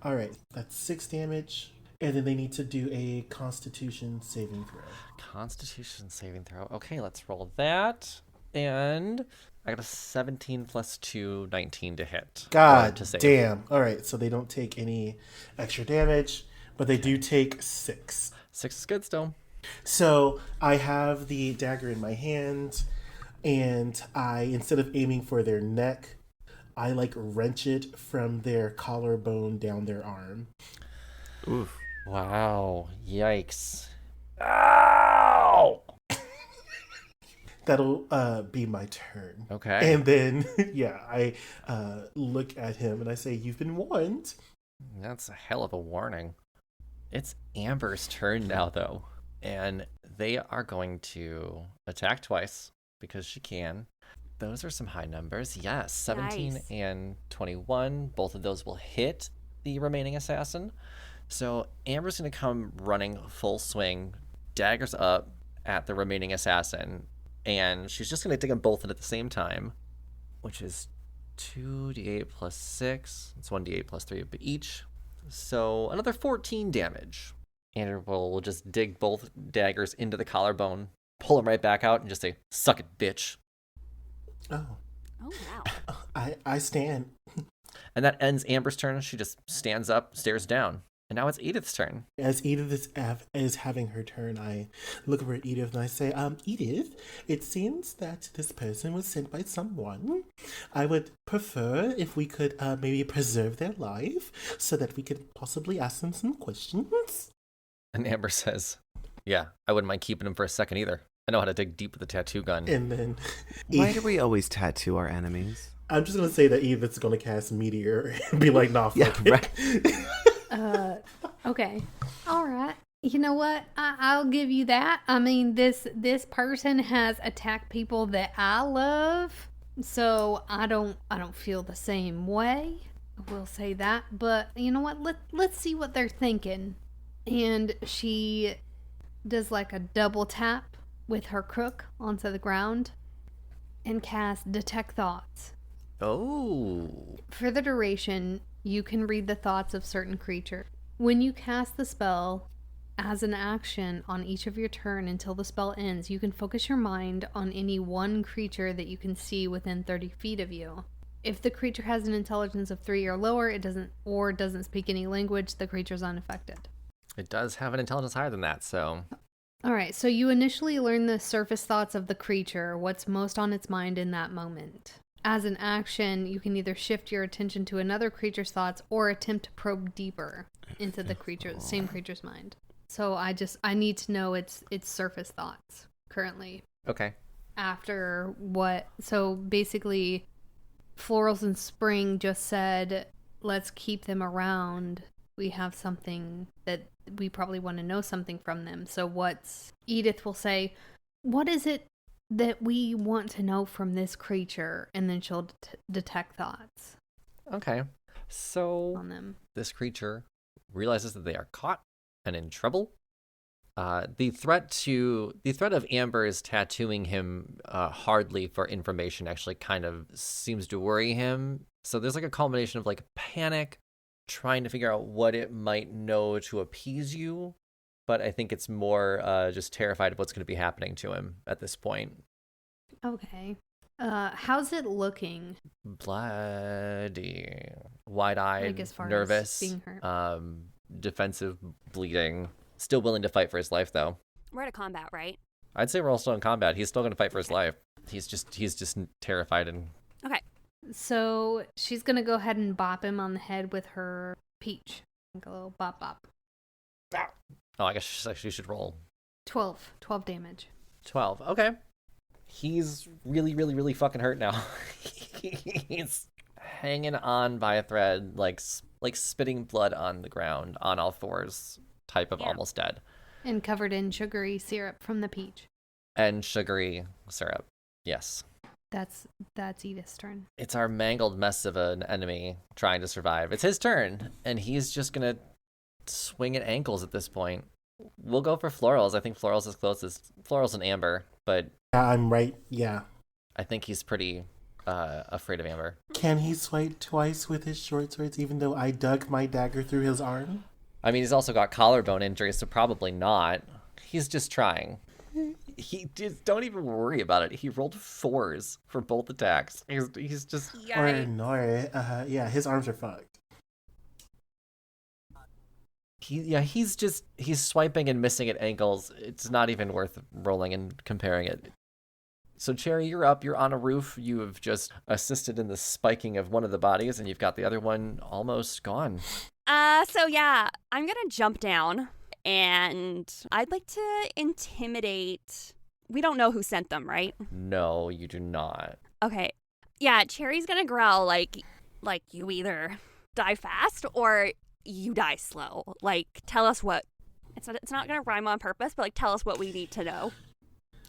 All right, that's 6 damage. And then they need to do a Constitution saving throw.
Constitution saving throw. Okay, let's roll that. And I got a 17 plus 2, 19 to hit.
God
to save.
Damn. All right, so they don't take any extra damage, but they do take 6.
6 is good still.
So I have the dagger in my hand, and I, instead of aiming for their neck, I like wrench it from their collarbone down their arm.
Oof.
Wow. Yikes. Ow!
That'll be my turn.
Okay.
And then, yeah, I look at him and I say, you've been warned.
That's a hell of a warning. It's Amber's turn now, though. And they are going to attack twice because she can. Those are some high numbers. Yes, 17
Nice.
and 21. Both of those will hit the remaining assassin. So Amber's going to come running full swing, daggers up at the remaining assassin. And she's just going to dig them both in at the same time, which is 2d8 plus 6. It's 1d8 plus 3 of each. So another 14 damage. And we'll just dig both daggers into the collarbone, pull them right back out, and just say, suck it, bitch.
Oh,
wow.
I stand.
And that ends Amber's turn. She just stands up, stares down. And now it's Edith's turn.
As Edith is having her turn, I look over at Edith and I say, Edith, it seems that this person was sent by someone. I would prefer if we could maybe preserve their life so that we could possibly ask them some questions.
And Amber says, yeah, I wouldn't mind keeping him for a second either. I know how to dig deep with a tattoo gun.
And then...
Why do we always tattoo our enemies?
I'm just going to say that Edith's going to cast Meteor and be like, nah, fuck
yeah,
it.
right.
Okay. All right. You know what? I'll give you that. I mean, this person has attacked people that I love, so I don't feel the same way. I will say that. But you know what? Let's see what they're thinking. And she does like a double tap with her crook onto the ground and casts Detect Thoughts.
Oh.
For the duration, you can read the thoughts of certain creatures. When you cast the spell, as an action on each of your turn until the spell ends, you can focus your mind on any one creature that you can see within 30 feet of you. If the creature has an intelligence of 3 or lower, it doesn't speak any language, the creature is unaffected.
It does have an intelligence higher than that, so...
Alright, so you initially learn the surface thoughts of the creature, what's most on its mind in that moment. As an action, you can either shift your attention to another creature's thoughts or attempt to probe deeper into the same creature's mind. So I need to know its surface thoughts currently.
Okay.
After what? So basically, Florals and Spring just said, let's keep them around. We have something that we probably want to know something from them. So Edith will say, what is it that we want to know from this creature? And then she'll detect thoughts.
Okay. So
on them.
This creature realizes that they are caught and in trouble. The threat of Amber's tattooing him hardly for information actually kind of seems to worry him. So there's like a combination of like panic, trying to figure out what it might know to appease you, but I think it's more just terrified of what's going to be happening to him at this point.
Okay. How's it looking?
Bloody, wide-eyed,
like as far
nervous,
as being hurt.
Defensive, bleeding. Still willing to fight for his life, though.
We're at a combat, right?
I'd say we're all still in combat. He's still going to fight for his life. He's just terrified and...
Okay.
So she's going to go ahead and bop him on the head with her peach. Like a little bop bop.
Oh, I guess she should roll.
12 damage.
12. Okay. He's really, really, really fucking hurt now. He's hanging on by a thread, like spitting blood on the ground, on all fours, type of almost dead.
And covered in sugary syrup from the peach.
And sugary syrup, yes.
That's Edith's turn.
It's our mangled mess of an enemy trying to survive. It's his turn, and he's just gonna swing at ankles at this point. We'll go for Florals. I think Florals is closest. Florals and Amber, but...
I'm right, yeah.
I think he's pretty afraid of Amber.
Can he swipe twice with his short swords even though I dug my dagger through his arm?
I mean, he's also got collarbone injuries, so probably not. He's just trying. Don't even worry about it. He rolled 4s for both attacks. He's just...
Yeah, his arms are fucked.
He's swiping and missing at ankles. It's not even worth rolling and comparing it. So, Cherry, you're up. You're on a roof. You have just assisted in the spiking of one of the bodies, and you've got the other one almost gone.
So yeah, I'm gonna jump down, and I'd like to intimidate. We don't know who sent them, right?
No, you do not.
Okay. Yeah, Cherry's gonna growl like you either die fast or you die slow. Like, tell us what. It's not gonna rhyme on purpose, but like, tell us what we need to know.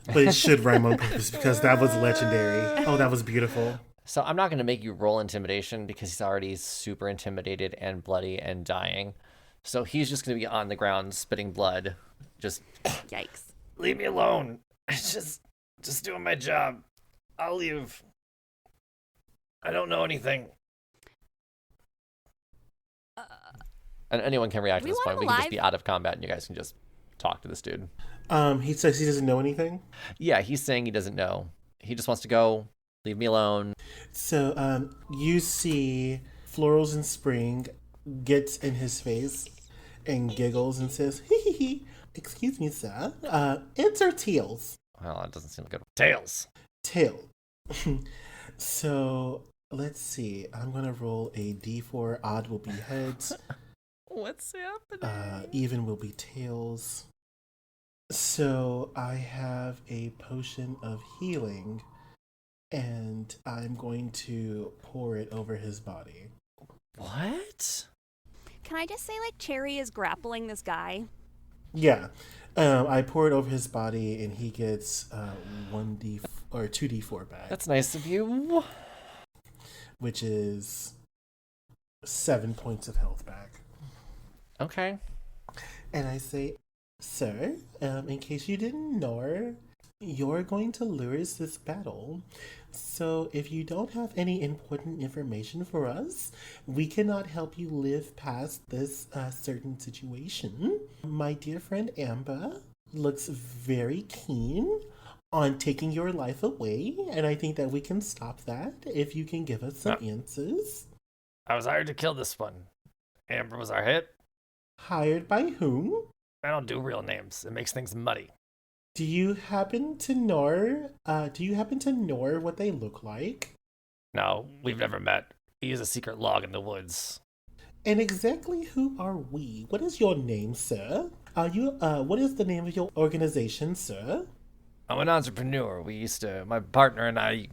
But it should rhyme on purpose because that was legendary. Oh, that was beautiful.
So I'm not going to make you roll intimidation because he's already super intimidated and bloody and dying. So he's just going to be on the ground spitting blood. Just...
Yikes.
Leave me alone. Just doing my job. I'll leave. I don't know anything.
And anyone can react to this point. We can just
alive?
be out of combat and you guys can just talk to this dude.
He says he doesn't know anything?
Yeah, he's saying he doesn't know. He just wants to go. Leave me alone.
So, you see Florals and Spring gets in his face and giggles and says, hee, excuse me, sir. Enter Tails.
Well, that doesn't seem good.
Tails.
Tail. So, let's see. I'm going to roll a d4. Odd will be heads.
What's happening?
Even will be tails. So, I have a potion of healing. And I'm going to pour it over his body.
What?
Can I just say, like, Cherry is grappling this guy?
Yeah. I pour it over his body, and he gets 1d or 2d4 back.
That's nice of you.
Which is 7 points of health back.
Okay.
And I say, sir, in case you didn't know, you're going to lose this battle. So if you don't have any important information for us, we cannot help you live past this certain situation. My dear friend Amber looks very keen on taking your life away, and I think that we can stop that if you can give us some answers.
I was hired to kill this one. Amber was our hit.
Hired by whom?
I don't do real names. It makes things muddy.
Do you happen to know what they look like?
No, we've never met. He is a secret log in the woods.
And exactly who are we? What is your name, sir? What is the name of your organization, sir?
I'm an entrepreneur. My partner and I,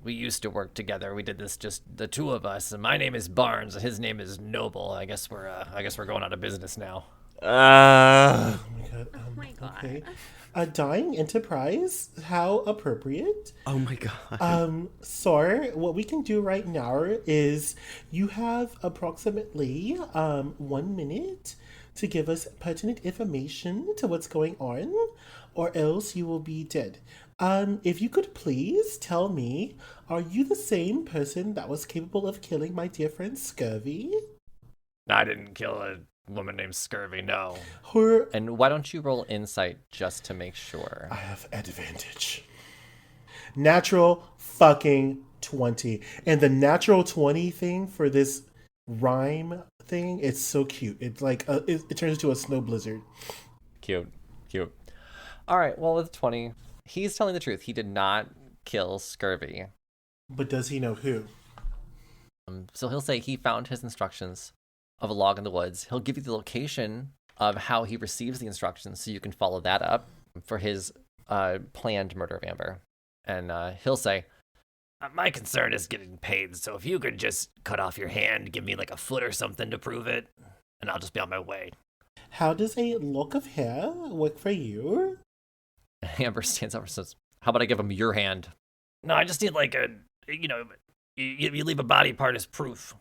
we used to work together. We did this just the two of us. And my name is Barnes, and his name is Noble. I guess we're going out of business now.
Oh my god. Oh my god. Okay. A dying enterprise? How appropriate.
Oh my god.
Sir, what we can do right now is you have approximately 1 minute to give us pertinent information to what's going on, or else you will be dead. If you could please tell me, are you the same person that was capable of killing my dear friend Scurvy?
I didn't kill a woman named Scurvy, no.
And why don't you roll insight just to make sure?
I have advantage. Natural fucking 20. And the natural 20 thing for this rhyme thing, it's so cute. It's like, it turns into a snow blizzard.
Cute. All right, well, with 20, he's telling the truth. He did not kill Scurvy.
But does he know who?
So he'll say he found his instructions of a log in the woods. He'll give you the location of how he receives the instructions so you can follow that up for his planned murder of Amber. And he'll say,
my concern is getting paid, so if you could just cut off your hand, give me like a foot or something to prove it, and I'll just be on my way.
How does a lock of hair work for you?
Amber stands up and says, how about I give him your hand?
No, I just need like you leave a body part as proof.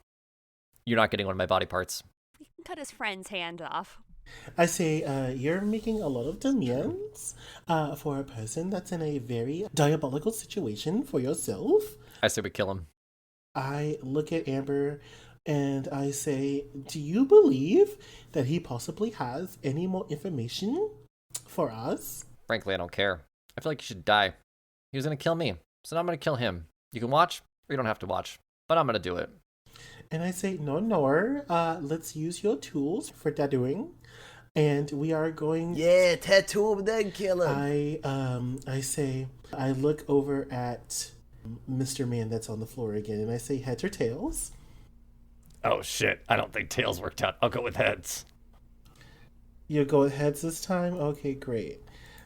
You're not getting one of my body parts.
You can cut his friend's hand off.
I say, you're making a lot of demands for a person that's in a very diabolical situation for yourself.
I say we kill him.
I look at Amber and I say, do you believe that he possibly has any more information for us?
Frankly, I don't care. I feel like he should die. He was going to kill me, so now I'm going to kill him. You can watch, or you don't have to watch, but I'm going to do it.
And I say, no, let's use your tools for tattooing. And we are going...
Yeah, tattoo him, then kill him.
I say, I look over at Mr. Man that's on the floor again, and I say, heads or tails?
Oh, shit. I don't think tails worked out. I'll go with heads.
You'll go with heads this time? Okay, great.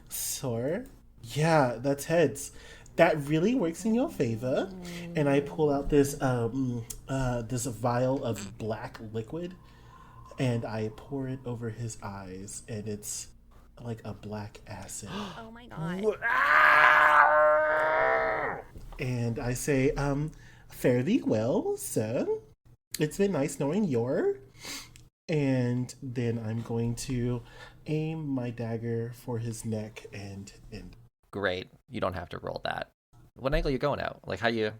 Sir? Yeah, that's heads. That really works in your favor. And I pull out this this vial of black liquid, and I pour it over his eyes, and it's like a black acid.
Oh my god.
And I say, fare thee well, sir. It's been nice knowing you. And then I'm going to aim my dagger for his neck and end.
Great. You don't have to roll that. What angle are you going at? Like how you...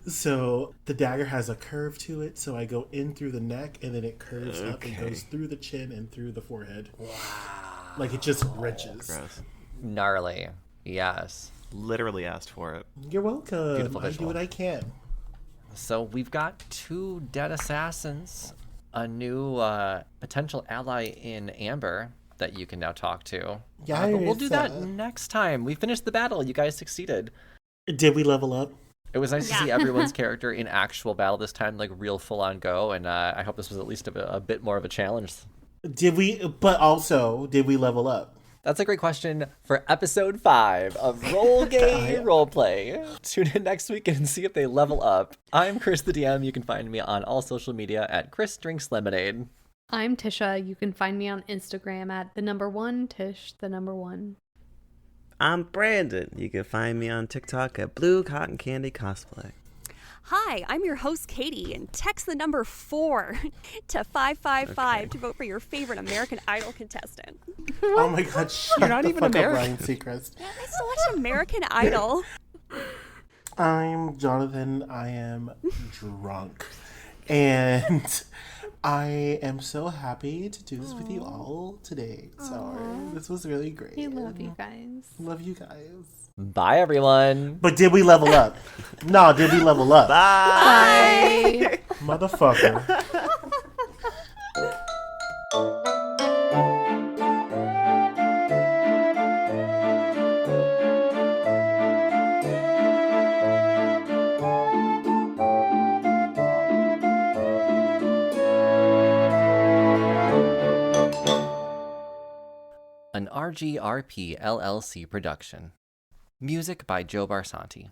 So the dagger has a curve to it, so I go in through the neck, and then it curves up and goes through the chin and through the forehead. Wow. Like it just wrenches.
Gross.
Gnarly. Yes.
Literally asked for it.
You're welcome.
Beautiful
I do
visual.
what I can.
So we've got 2 dead assassins, a new potential ally in Amber that you can now talk to.
Yeah,
but we'll do that next time. We finished the battle. You guys succeeded.
Did we level up?
It was nice to see everyone's character in actual battle this time, like real full-on go, and I hope this was at least a bit more of a challenge.
Did we level up?
That's a great question for episode 5 of Roll Game Roleplay. Tune in next week and see if they level up. I'm Chris the DM. You can find me on all social media at Chris Drinks Lemonade.
I'm Tisha. You can find me on Instagram at @1Tish, 1.
I'm Brandon. You can find me on TikTok at Blue Cotton Candy Cosplay.
Hi, I'm your host, Katie, and text the number 4 to 555 to vote for your favorite American Idol contestant.
Oh my god, shut
You're not
the
even
fuck
American.
up, Ryan Seacrest.
Yeah, I still watch American Idol.
I'm Jonathan. I am drunk. And I am so happy to do this with you all today. So this was really great.
I love you guys.
Love you guys.
Bye, everyone.
But did we level up? No, did we level up?
Bye.
Motherfucker.
An RGRP LLC production. Music by Joe Barsanti.